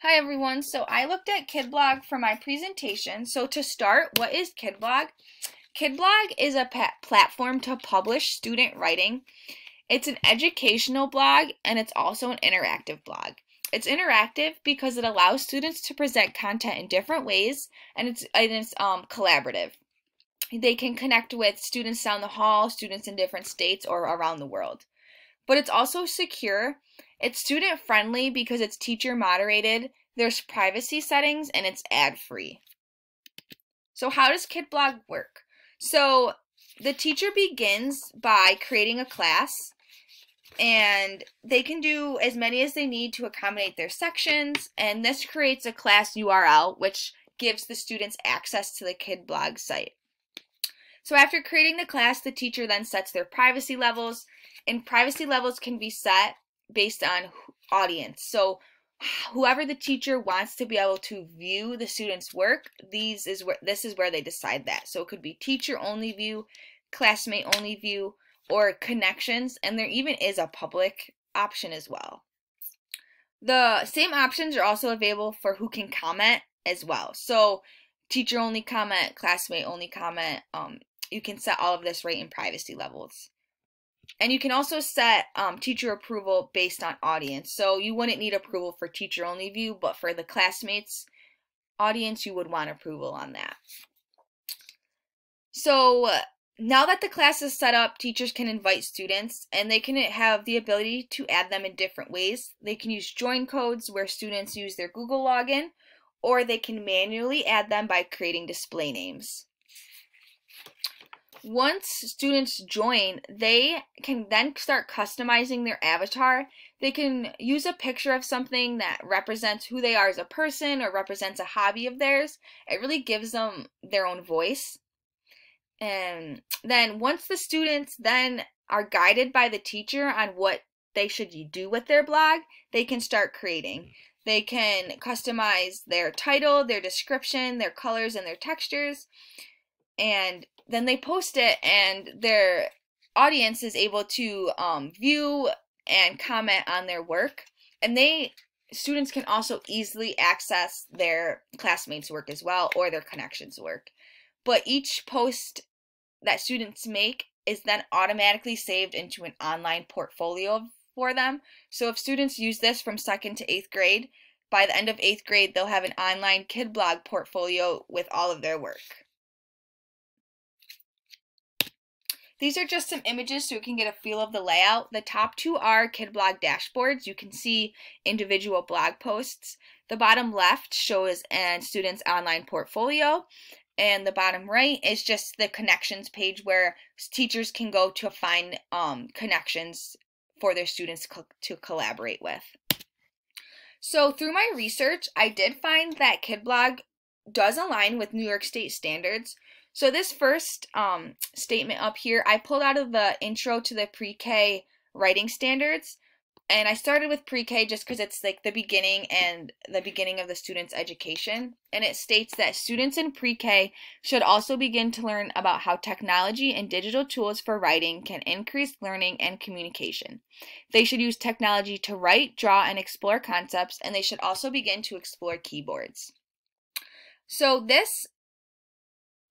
Hi everyone, so I looked at KidBlog for my presentation. So to start, what is KidBlog? KidBlog is a platform to publish student writing. It's an educational blog and it's also an interactive blog. It's interactive because it allows students to present content in different ways and it's collaborative. They can connect with students down the hall, students in different states or around the world. But it's also secure. It's student friendly because it's teacher moderated. There's privacy settings and it's ad free. So how does KidBlog work? So the teacher begins by creating a class and they can do as many as they need to accommodate their sections, and this creates a class URL which gives the students access to the KidBlog site. So after creating the class, the teacher then sets their privacy levels, and privacy levels can be set based on audience. So whoever the teacher wants to be able to view the student's work, this is where they decide that. So it could be teacher only view, classmate only view, or connections, and there even is a public option as well. The same options are also available for who can comment as well. So teacher only comment, classmate only comment, you can set all of this right in privacy levels. And you can also set teacher approval based on audience. So you wouldn't need approval for teacher only view, but for the classmates audience, you would want approval on that. So now that the class is set up, teachers can invite students and they can have the ability to add them in different ways. They can use join codes where students use their Google login, or they can manually add them by creating display names. Once students join, they can then start customizing their avatar. They can use a picture of something that represents who they are as a person or represents a hobby of theirs. It really gives them their own voice. And then once the students then are guided by the teacher on what they should do with their blog, they can start creating. They can customize their title, their description, their colors, and their textures. And then they post it and their audience is able to view and comment on their work, and students can also easily access their classmates' work as well, or their connections work. But each post that students make is then automatically saved into an online portfolio for them. So if students use this from 2nd to 8th grade, by the end of 8th grade they'll have an online KidBlog portfolio with all of their work. These are just some images so you can get a feel of the layout. The top two are KidBlog dashboards. You can see individual blog posts. The bottom left shows a student's online portfolio, and the bottom right is just the connections page where teachers can go to find connections for their students to collaborate with. So through my research, I did find that KidBlog does align with New York State standards. So this first statement up here, I pulled out of the Intro to the Pre-K Writing Standards, and I started with pre-K just because it's like the beginning of the student's education. And it states that students in pre-K should also begin to learn about how technology and digital tools for writing can increase learning and communication. They should use technology to write, draw, and explore concepts, and they should also begin to explore keyboards. So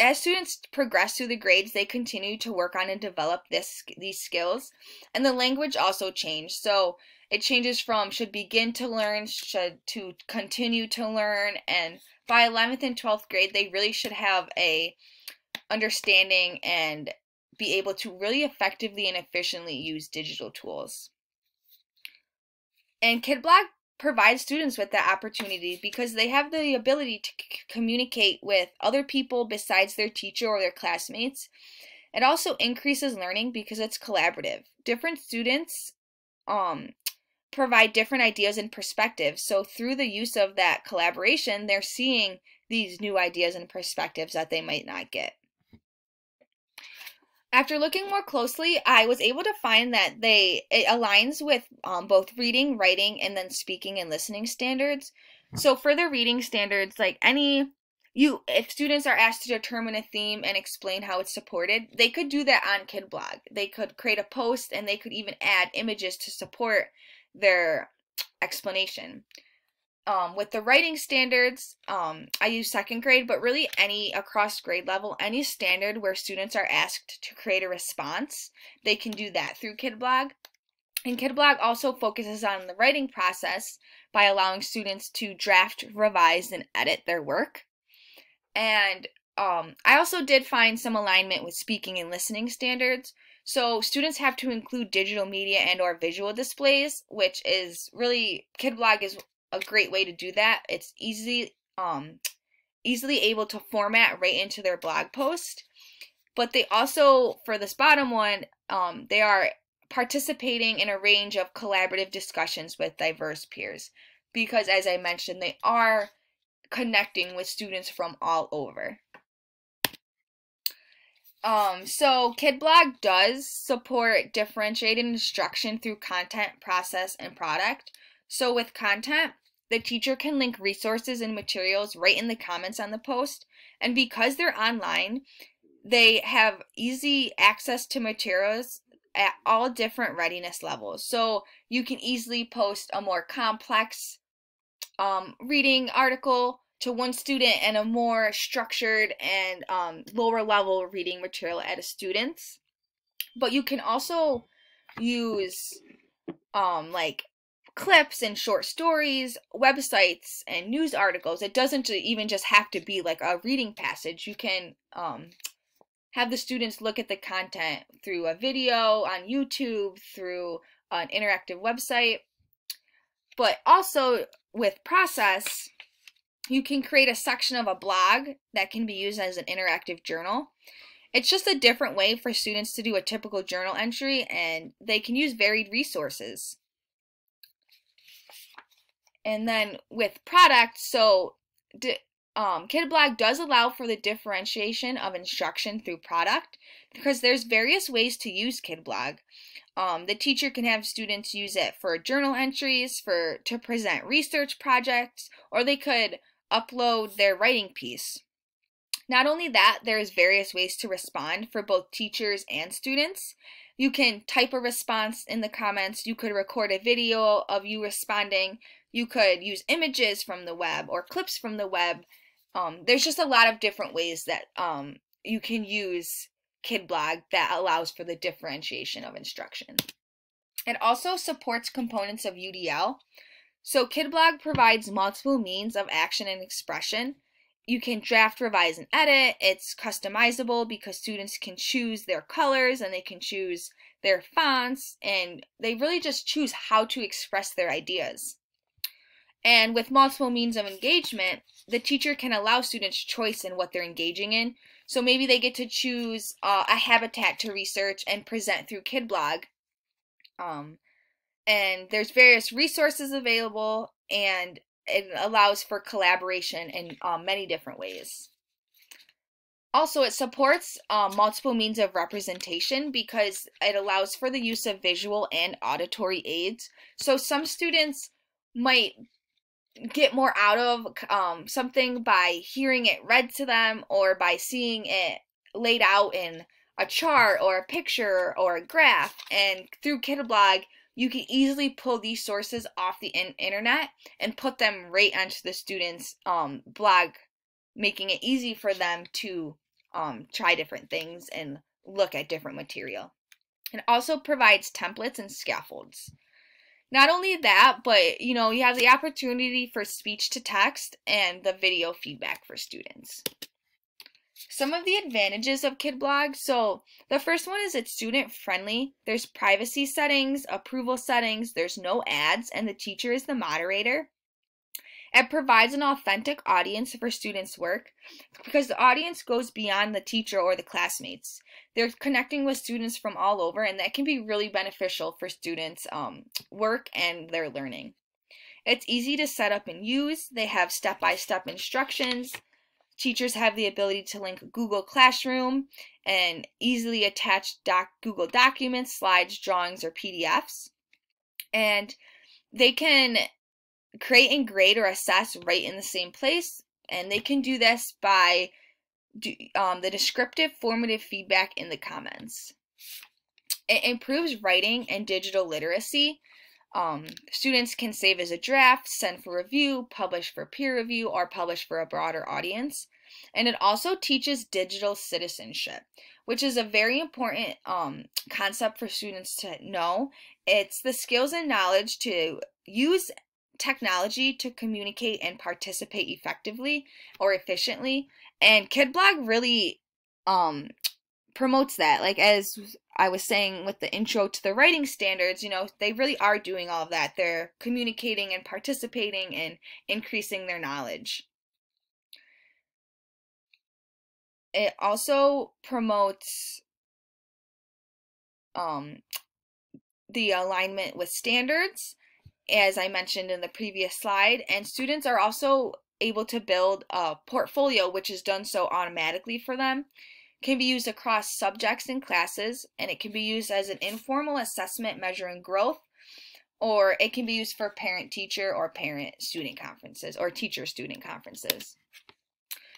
as students progress through the grades, they continue to work on and develop these skills, and the language also changed. So it changes from should begin to learn, should to continue to learn, and by 11th and 12th grade, they really should have a understanding and be able to really effectively and efficiently use digital tools. And KidBlog provides students with that opportunity because they have the ability to communicate with other people besides their teacher or their classmates. It also increases learning because it's collaborative. Different students provide different ideas and perspectives. So through the use of that collaboration, they're seeing these new ideas and perspectives that they might not get. After looking more closely, I was able to find that it aligns with both reading, writing, and then speaking and listening standards. So for the reading standards, like if students are asked to determine a theme and explain how it's supported, they could do that on KidBlog. They could create a post and they could even add images to support their explanation. with the writing standards, I use second grade, but really any across grade level, any standard where students are asked to create a response, they can do that through KidBlog. And KidBlog also focuses on the writing process by allowing students to draft, revise, and edit their work. And I also did find some alignment with speaking and listening standards. So students have to include digital media and or visual displays, which is really, KidBlog is a great way to do that. It's easily able to format right into their blog post. But they also, for this bottom one, they are participating in a range of collaborative discussions with diverse peers because, as I mentioned, they are connecting with students from all over. So KidBlog does support differentiated instruction through content, process, and product. So with content, the teacher can link resources and materials right in the comments on the post. And because they're online, they have easy access to materials at all different readiness levels. So you can easily post a more complex reading article to one student and a more structured and lower level reading material at a student's. But you can also use like clips and short stories, websites, and news articles. It doesn't even just have to be like a reading passage. You can have the students look at the content through a video on YouTube, through an interactive website. But also with process, you can create a section of a blog that can be used as an interactive journal. It's just a different way for students to do a typical journal entry, and they can use varied resources. And then with product, so KidBlog does allow for the differentiation of instruction through product because there's various ways to use KidBlog. The teacher can have students use it for journal entries, to present research projects, or they could upload their writing piece. Not only that, there's various ways to respond for both teachers and students. You can type a response in the comments, you could record a video of you responding, you could use images from the web or clips from the web. There's just a lot of different ways that you can use KidBlog that allows for the differentiation of instruction. It also supports components of UDL. So KidBlog provides multiple means of action and expression. You can draft, revise, and edit. It's customizable because students can choose their colors and they can choose their fonts, and they really just choose how to express their ideas. And with multiple means of engagement, the teacher can allow students choice in what they're engaging in. So maybe they get to choose a habitat to research and present through KidBlog. And there's various resources available, and it allows for collaboration in many different ways. Also, it supports multiple means of representation because it allows for the use of visual and auditory aids. So some students might get more out of something by hearing it read to them or by seeing it laid out in a chart or a picture or a graph. And through KidBlog, you can easily pull these sources off the internet and put them right onto the students' blog, making it easy for them to try different things and look at different material. It also provides templates and scaffolds. Not only that, but you have the opportunity for speech to text and the video feedback for students. Some of the advantages of KidBlog. So the first one is it's student friendly. There's privacy settings, approval settings, there's no ads, and the teacher is the moderator. It provides an authentic audience for students' work because the audience goes beyond the teacher or the classmates. They're connecting with students from all over, and that can be really beneficial for students' work and their learning. It's easy to set up and use. They have step-by-step instructions. Teachers have the ability to link Google Classroom and easily attach Google Documents, slides, drawings, or PDFs. And they can create and grade or assess right in the same place, and they can do this by the descriptive formative feedback in the comments. It improves writing and digital literacy. Students can save as a draft, send for review, publish for peer review, or publish for a broader audience. And it also teaches digital citizenship, which is a very important concept for students to know. It's the skills and knowledge to use technology to communicate and participate effectively or efficiently. And KidBlog really promotes that. Like, as I was saying with the intro to the writing standards, they really are doing all of that. They're communicating and participating and increasing their knowledge. It also promotes the alignment with standards, as I mentioned in the previous slide, and students are also able to build a portfolio, which is done so automatically for them. Can be used across subjects and classes, and it can be used as an informal assessment measuring growth, or it can be used for parent-teacher or parent-student conferences or teacher-student conferences.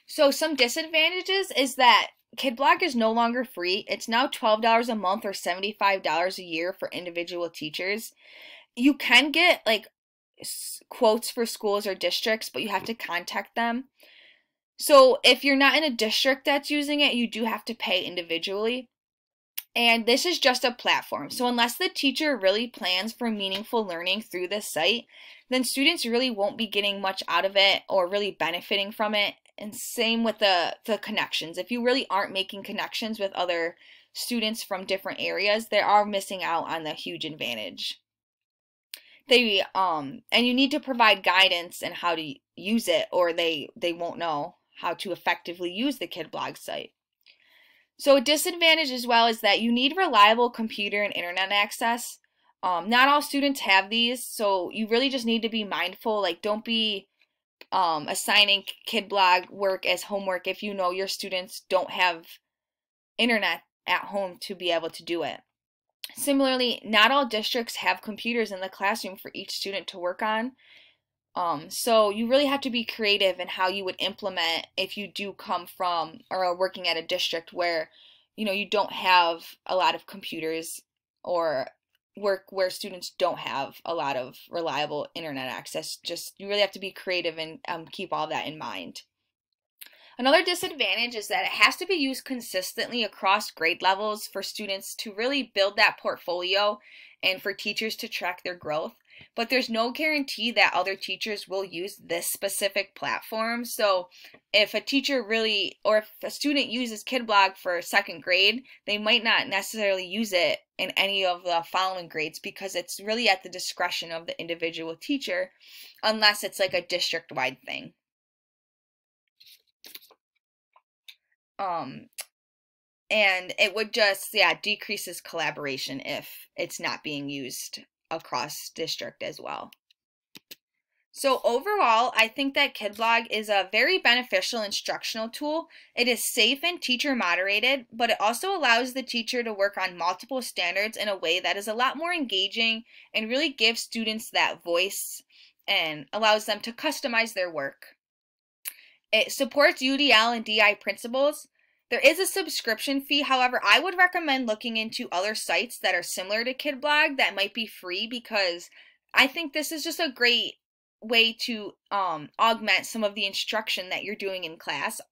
So some disadvantages is that KidBlog is no longer free. It's now $12 a month or $75 a year for individual teachers. You can get like quotes for schools or districts, but you have to contact them. So if you're not in a district that's using it, you do have to pay individually. And this is just a platform. So unless the teacher really plans for meaningful learning through this site, then students really won't be getting much out of it or really benefiting from it. And same with the connections. If you really aren't making connections with other students from different areas, they are missing out on the huge advantage. And you need to provide guidance in how to use it, or they won't know how to effectively use the KidBlog site. So a disadvantage as well is that you need reliable computer and internet access. Not all students have these, so you really just need to be mindful. Like, don't be assigning KidBlog work as homework if you know your students don't have internet at home to be able to do it. Similarly, not all districts have computers in the classroom for each student to work on. So you really have to be creative in how you would implement if you do come from or are working at a district where, you don't have a lot of computers or work where students don't have a lot of reliable internet access. Just, you really have to be creative and keep all that in mind. Another disadvantage is that it has to be used consistently across grade levels for students to really build that portfolio and for teachers to track their growth. But there's no guarantee that other teachers will use this specific platform. So if a teacher really, or if a student uses KidBlog for second grade, they might not necessarily use it in any of the following grades because it's really at the discretion of the individual teacher, unless it's like a district-wide thing. And it would just, decreases collaboration if it's not being used across district as well. So overall, I think that KidBlog is a very beneficial instructional tool. It is safe and teacher moderated, but it also allows the teacher to work on multiple standards in a way that is a lot more engaging and really gives students that voice and allows them to customize their work. It supports UDL and DI principles. There is a subscription fee. However, I would recommend looking into other sites that are similar to KidBlog that might be free, because I think this is just a great way to augment some of the instruction that you're doing in class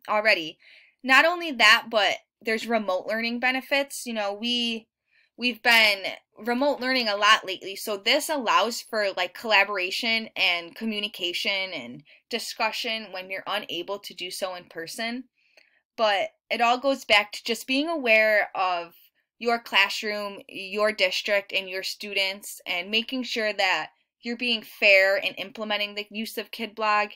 already. Not only that, but there's remote learning benefits. We've been remote learning a lot lately, so this allows for like collaboration and communication and discussion when you're unable to do so in person. But it all goes back to just being aware of your classroom, your district, and your students, and making sure that you're being fair in implementing the use of KidBlog.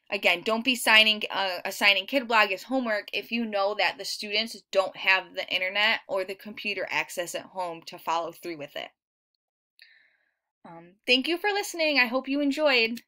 Again, don't be assigning KidBlog as homework if you know that the students don't have the internet or the computer access at home to follow through with it. Thank you for listening. I hope you enjoyed.